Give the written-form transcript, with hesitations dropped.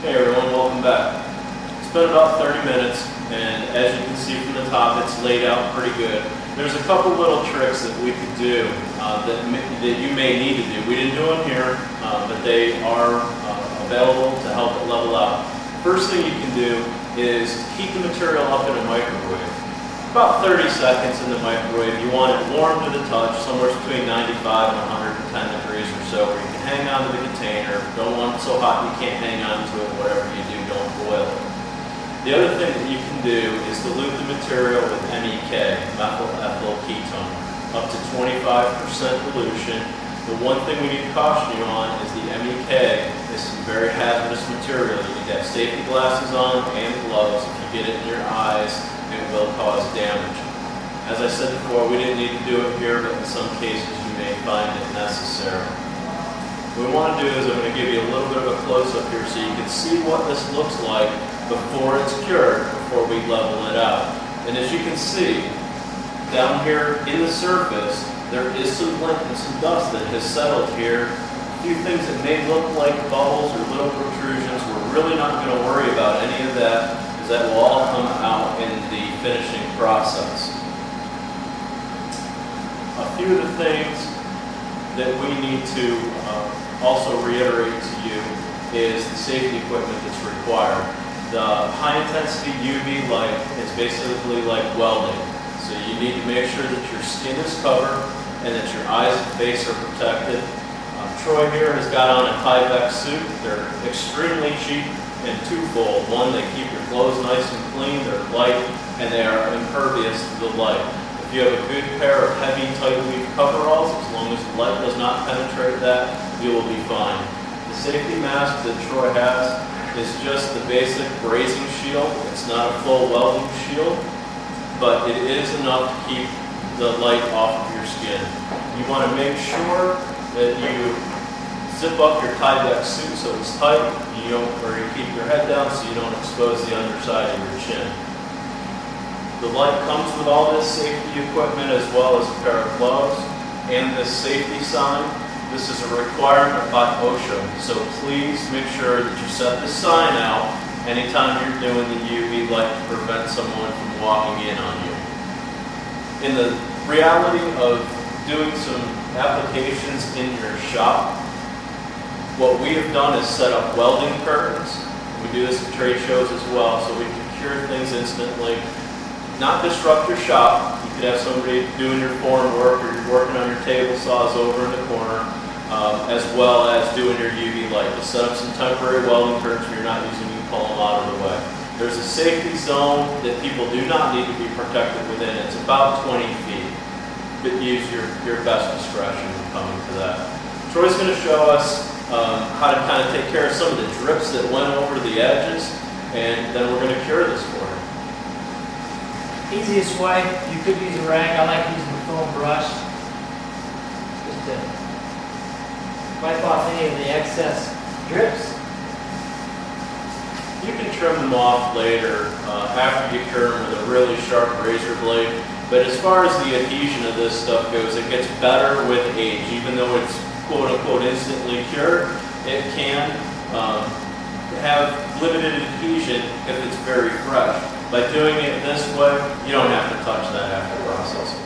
Hey everyone, welcome back. It's been about 30 minutes, and as you can see from the top, it's laid out pretty good. There's a couple little tricks that we could do that you may need to do. We didn't do them here, but they are available to help it level out. First thing you can do is heat the material up in a microwave. About 30 seconds in the microwave. You want it warm to the touch, somewhere between 95 and 110 degrees or so, where you can hang on to the container. Don't want it so hot you can't hang on to it. Whatever you do, don't boil it. The other thing that you can do is dilute the material with MEK, methyl ethyl ketone, up to 25% dilution. The one thing we need to caution you on is the MEK is some very hazardous material. You need to have safety glasses on and gloves. If you get it in your eyes, it will cause damage. As I said before, we didn't need to do it here, but in some cases you may find it necessary. What we want to do is I'm going to give you a little bit of a close-up here so you can see what this looks like before it's cured, before we level it out. And as you can see, down here in the surface, there is some lint and some dust that has settled here. A few things that may look like bubbles or little protrusions. We're really not going to worry about any of that, because that will all come out in the finishing process. A few of the things that we need to also reiterate to you is the safety equipment that's required. The high-intensity UV light is basically like welding. So you need to make sure that your skin is covered and that your eyes and face are protected. Troy here has got on a Tyvek suit. They're extremely cheap and twofold. One, they keep your clothes nice and clean, they're light, and they are impervious to the light. If you have a good pair of heavy, tight weave coveralls, as long as the light does not penetrate that, you will be fine. The safety mask that Troy has is just the basic brazing shield. It's not a full welding shield, but it is enough to keep the light off of your skin. You want to make sure that you zip up your Tyvek suit so it's tight, or you keep your head down so you don't expose the underside of your chin. The light comes with all this safety equipment as well as a pair of gloves and this safety sign. This is a requirement by OSHA, so please make sure that you set this sign out anytime you're doing the UV light to prevent someone from walking in on you. In the reality of doing some applications in your shop, what we have done is set up welding curtains. We do this at trade shows as well, so we can cure things instantly. Not disrupt your shop. You could have somebody doing your form work, or you're working on your table saws over in the corner, as well as doing your UV light. Just set up some temporary welding curtains when you're not using them, pull them out of the way. There's a safety zone that people do not need to be protected within. It's about 20 feet. But use your best discretion when coming to that. Troy's going to show us how to kind of take care of some of the drips that went over the edges, and then we're going to cure this for him. Easiest way, you could use a rag. I like using the foam brush just to wipe off any of the excess drips. You can trim them off later after you cure them with a really sharp razor blade. But as far as the adhesion of this stuff goes, it gets better with age. Even though it's quote-unquote instantly cured, it can have limited adhesion if it's very fresh. By doing it this way, you don't have to touch that after processing.